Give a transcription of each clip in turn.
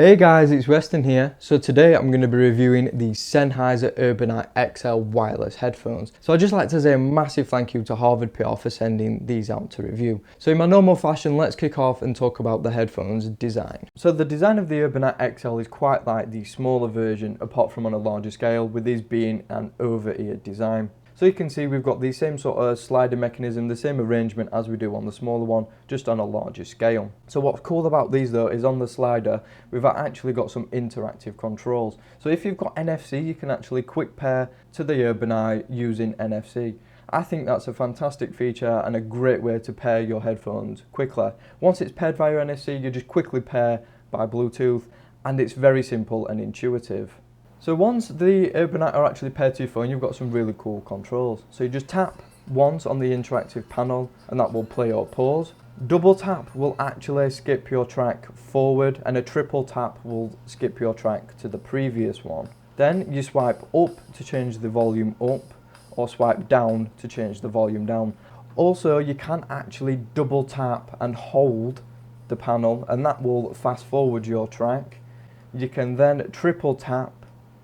Hey guys, it's Weston here. So today I'm going to be reviewing the Sennheiser Urbanite XL wireless headphones. So I'd just like to say a massive thank you to Harvard PR for sending these out to review. So in my normal fashion, let's kick off and talk about the headphones design. So the design of the Urbanite XL is quite like the smaller version, apart from on a larger scale, with these being an over-ear design. So you can see we've got the same sort of sliding mechanism, the same arrangement as we do on the smaller one, just on a larger scale. So what's cool about these though is on the slider, we've actually got some interactive controls. So if you've got NFC, you can actually quick pair to the Urbanite using NFC. I think that's a fantastic feature and a great way to pair your headphones quickly. Once it's paired via NFC, you just quickly pair by Bluetooth, and it's very simple and intuitive. So once the Urbanite are actually paired to your phone, you've got some really cool controls. So you just tap once on the interactive panel and that will play or pause. Double tap will actually skip your track forward, and a triple tap will skip your track to the previous one. Then you swipe up to change the volume up, or swipe down to change the volume down. Also, you can actually double tap and hold the panel and that will fast forward your track. You can then triple tap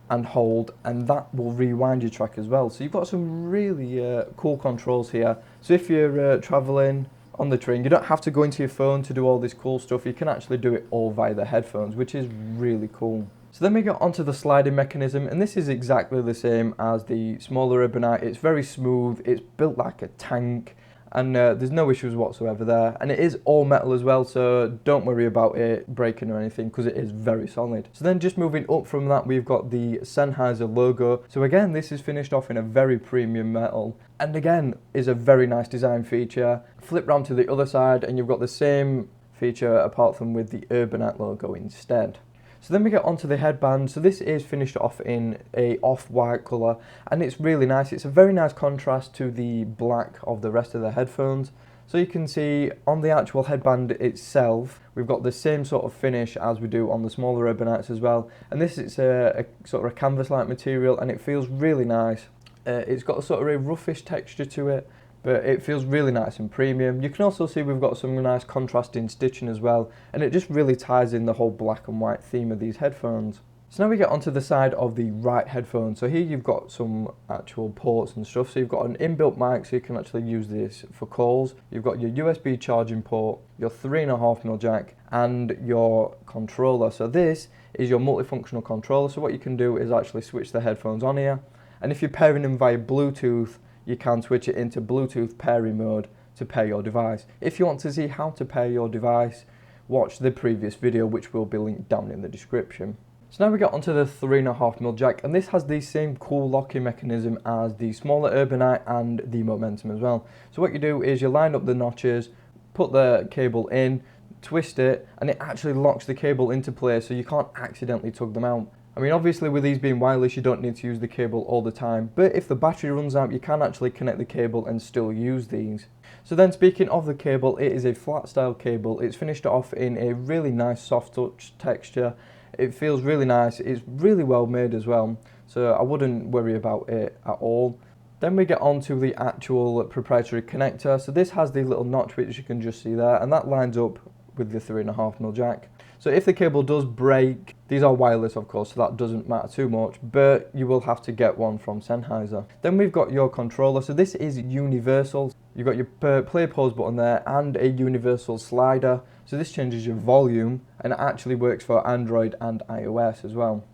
and hold, and that will rewind your track as well. So you've got some really cool controls here. So if you're traveling on the train, you don't have to go into your phone to do all this cool stuff. You can actually do it all via the headphones, which is really cool. So then we get onto the sliding mechanism, and this is exactly the same as the smaller Urbanite. It's very smooth, it's built like a tank, and there's no issues whatsoever there, and it is all metal as well, so don't worry about it breaking or anything because it is very solid. So then just moving up from that, we've got the Sennheiser logo. So again, this is finished off in a very premium metal, and again is a very nice design feature. Flip round to the other side and you've got the same feature apart from with the Urbanite logo instead. So then we get onto the headband. So this is finished off in a off-white colour, and it's really nice. It's a very nice contrast to the black of the rest of the headphones. So you can see on the actual headband itself, we've got the same sort of finish as we do on the smaller Urbanites as well. And this is a sort of a canvas-like material, and it feels really nice. It's got a sort of a roughish texture to it, but it feels really nice and premium. You can also see we've got some nice contrasting stitching as well, and it just really ties in the whole black and white theme of these headphones. So now we get onto the side of the right headphone. So here you've got some actual ports and stuff. So you've got an inbuilt mic, so you can actually use this for calls. You've got your USB charging port, your 3.5mm jack, and your controller. So this is your multifunctional controller. So what you can do is actually switch the headphones on here, and if you're pairing them via Bluetooth, you can switch it into Bluetooth pairing mode to pair your device. If you want to see how to pair your device, watch the previous video, which will be linked down in the description. So now we get onto the 3.5mm jack, and this has the same cool locking mechanism as the smaller Urbanite and the Momentum as well. So what you do is you line up the notches, put the cable in, twist it, and it actually locks the cable into place so you can't accidentally tug them out. I mean, obviously with these being wireless, you don't need to use the cable all the time, but if the battery runs out, you can actually connect the cable and still use these. So then speaking of the cable, it is a flat style cable. It's finished off in a really nice soft touch texture. It feels really nice. It's really well made as well, so I wouldn't worry about it at all. Then we get on to the actual proprietary connector. So this has the little notch which you can just see there, and that lines up with the 3.5mm jack. So if the cable does break, these are wireless of course, so that doesn't matter too much, but you will have to get one from Sennheiser. Then we've got your controller. So this is universal. You've got your play pause button there and a universal slider. So this changes your volume, and it actually works for Android and iOS as well.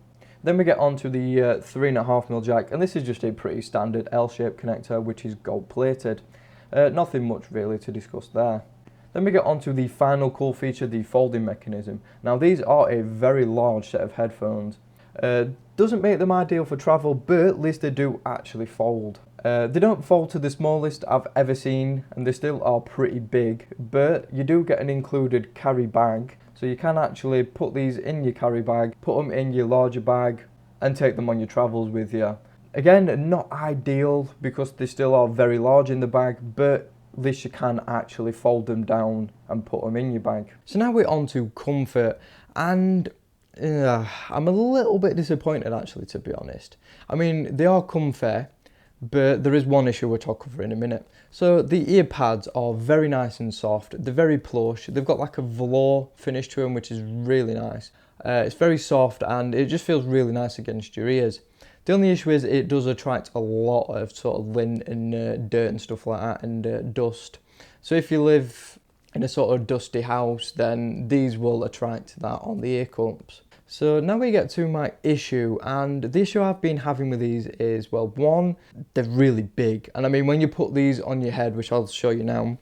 Then we get on to the 3.5mm jack, and this is just a pretty standard L-shaped connector which is gold plated. Nothing much really to discuss there. Then we get on to the final cool feature, the folding mechanism. Now these are a very large set of headphones. Doesn't make them ideal for travel, but at least they do actually fold. They don't fold to the smallest I've ever seen, and they still are pretty big, but you do get an included carry bag. So you can actually put these in your carry bag, put them in your larger bag, and take them on your travels with you. Again, not ideal because they still are very large in the bag, but at least you can actually fold them down and put them in your bag. So now we're on to comfort, and I'm a little bit disappointed actually, to be honest. I mean, they are comfy, but there is one issue which I'll cover in a minute. So the ear pads are very nice and soft, they're very plush, they've got like a velour finish to them which is really nice. It's very soft and it just feels really nice against your ears. The only issue is it does attract a lot of sort of lint and dirt and stuff like that, and dust. So if you live in a sort of dusty house, then these will attract that on the ear cups. So now we get to my issue, and the issue I've been having with these is, well, one, they're really big. And I mean, when you put these on your head, which I'll show you now,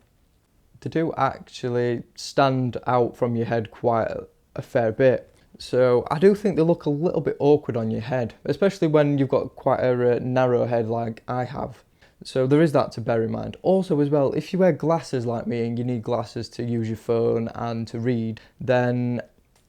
they do actually stand out from your head quite a fair bit. So I do think they look a little bit awkward on your head, especially when you've got quite a narrow head like I have. So there is that to bear in mind. Also as well, if you wear glasses like me and you need glasses to use your phone and to read, then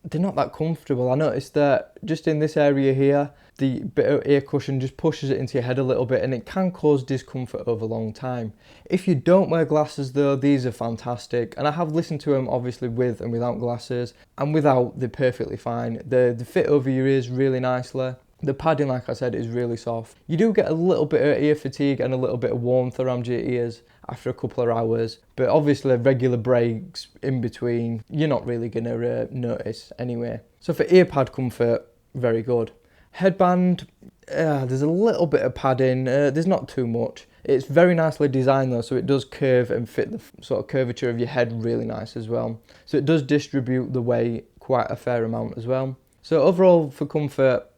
they're not that comfortable. I noticed that just in this area here, the bit of ear cushion just pushes it into your head a little bit, and it can cause discomfort over a long time. If you don't wear glasses though, these are fantastic, and I have listened to them obviously with and without glasses, and without they're perfectly fine. They fit over your ears really nicely. The padding, like I said, is really soft. You do get a little bit of ear fatigue and a little bit of warmth around your ears after a couple of hours, but obviously regular breaks in between, you're not really going to notice anyway. So for ear pad comfort, very good. Headband, there's a little bit of padding, there's not too much. It's very nicely designed though, so it does curve and fit the sort of curvature of your head really nice as well. So it does distribute the weight quite a fair amount as well. So overall for comfort,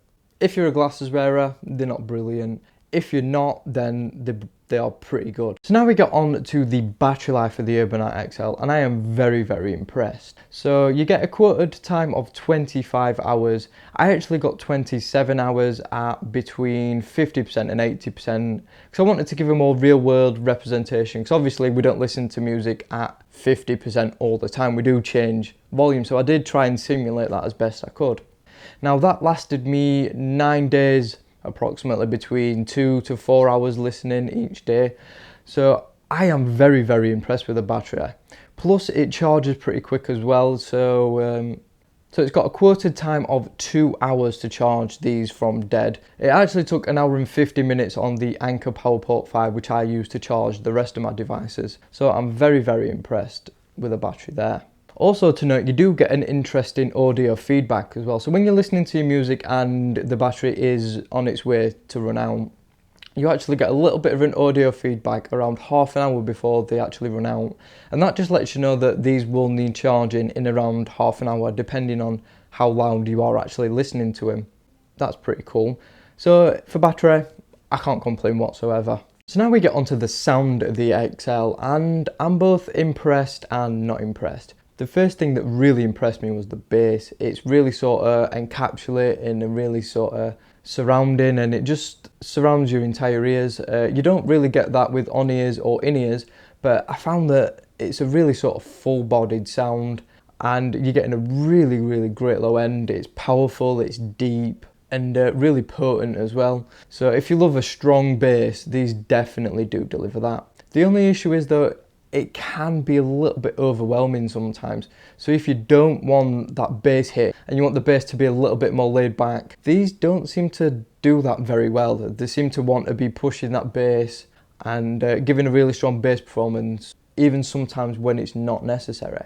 if you're a glasses wearer, they're not brilliant. If you're not, then they are pretty good. So now we get on to the battery life of the Urbanite XL, and I am very, very impressed. So you get a quoted time of 25 hours. I actually got 27 hours at between 50% and 80%, because I wanted to give a more real world representation, because obviously we don't listen to music at 50% all the time. We do change volume, so I did try and simulate that as best I could. Now that lasted me 9 days, approximately between 2 to 4 hours listening each day. So I am very, very impressed with the battery. Plus it charges pretty quick as well. So it's got a quoted time of 2 hours to charge these from dead. It actually took 1 hour and 50 minutes on the Anker PowerPort 5, which I use to charge the rest of my devices. So I'm very, very impressed with the battery there. Also to note, you do get an interesting audio feedback as well. So when you're listening to your music and the battery is on its way to run out, you actually get a little bit of an audio feedback around half an hour before they actually run out. And that just lets you know that these will need charging in around half an hour, depending on how loud you are actually listening to them. That's pretty cool. So for battery, I can't complain whatsoever. So now we get onto the sound of the XL, and I'm both impressed and not impressed. The first thing that really impressed me was the bass. It's really sort of encapsulating and really sort of surrounding, and it just surrounds your entire ears. You don't really get that with on-ears or in-ears, but I found that it's a really sort of full-bodied sound, and you're getting a really, really great low end. It's powerful, it's deep, and really potent as well. So if you love a strong bass, these definitely do deliver that. The only issue is though, it can be a little bit overwhelming sometimes. So if you don't want that bass hit and you want the bass to be a little bit more laid back, these don't seem to do that very well. They seem to want to be pushing that bass and giving a really strong bass performance, even sometimes when it's not necessary.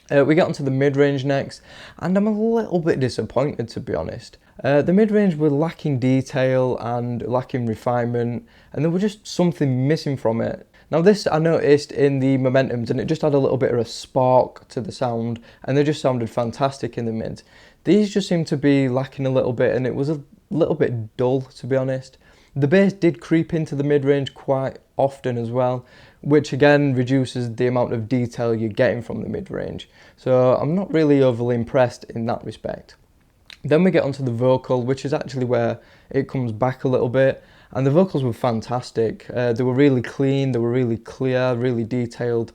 We get onto the mid-range next, and I'm a little bit disappointed, to be honest. The mid-range were lacking detail and lacking refinement, and there was just something missing from it. Now this I noticed in the Momentums, and it just had a little bit of a spark to the sound, and they just sounded fantastic in the mids. These just seemed to be lacking a little bit, and it was a little bit dull, to be honest. The bass did creep into the mid-range quite often as well, which again reduces the amount of detail you're getting from the mid-range. So I'm not really overly impressed in that respect. Then we get onto the vocal, which is actually where it comes back a little bit. And the vocals were fantastic. They were really clean, they were really clear, really detailed,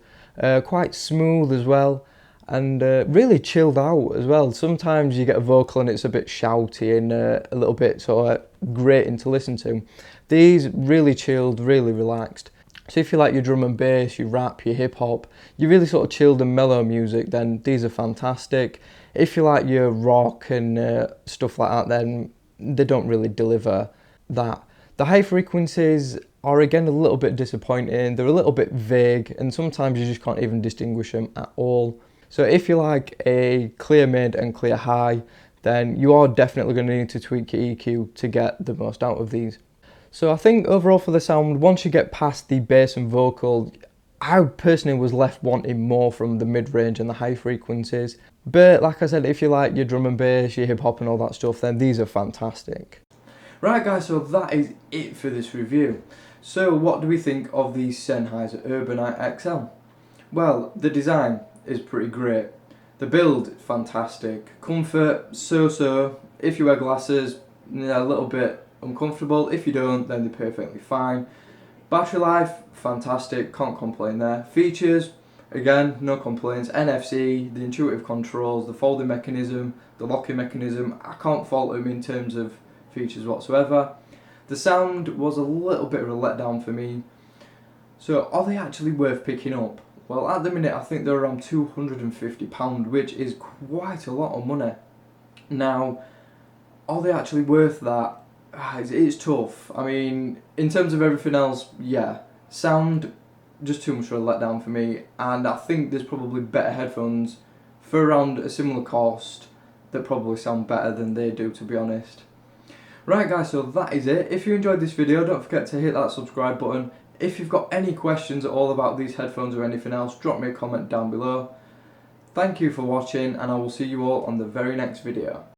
quite smooth as well, and really chilled out as well. Sometimes you get a vocal and it's a bit shouty and a little bit sort of grating to listen to. These really chilled, really relaxed. So if you like your drum and bass, your rap, your hip hop, you really sort of chilled and mellow music, then these are fantastic. If you like your rock and stuff like that, then they don't really deliver that. The high frequencies are again a little bit disappointing. They're a little bit vague, and sometimes you just can't even distinguish them at all. So if you like a clear mid and clear high, then you are definitely going to need to tweak your EQ to get the most out of these. So I think overall for the sound, once you get past the bass and vocal, I personally was left wanting more from the mid-range and the high frequencies. But like I said, if you like your drum and bass, your hip hop and all that stuff, then these are fantastic. Right guys, so that is it for this review. So what do we think of the Sennheiser Urbanite XL? Well, the design is pretty great. The build, fantastic. Comfort, so-so. If you wear glasses, a little bit uncomfortable. If you don't, then they're perfectly fine. Battery life, fantastic, can't complain there. Features, again, no complaints. NFC, the intuitive controls, the folding mechanism, the locking mechanism, I can't fault them in terms of features whatsoever. The sound was a little bit of a letdown for me. So are they actually worth picking up? Well, at the minute I think they're around £250, which is quite a lot of money. Now, are they actually worth that? It's tough. I mean, in terms of everything else, yeah. Sound, just too much of a letdown for me, and I think there's probably better headphones for around a similar cost that probably sound better than they do, to be honest. Right guys, so that is it. If you enjoyed this video, don't forget to hit that subscribe button. If you've got any questions at all about these headphones or anything else, drop me a comment down below. Thank you for watching, and I will see you all on the very next video.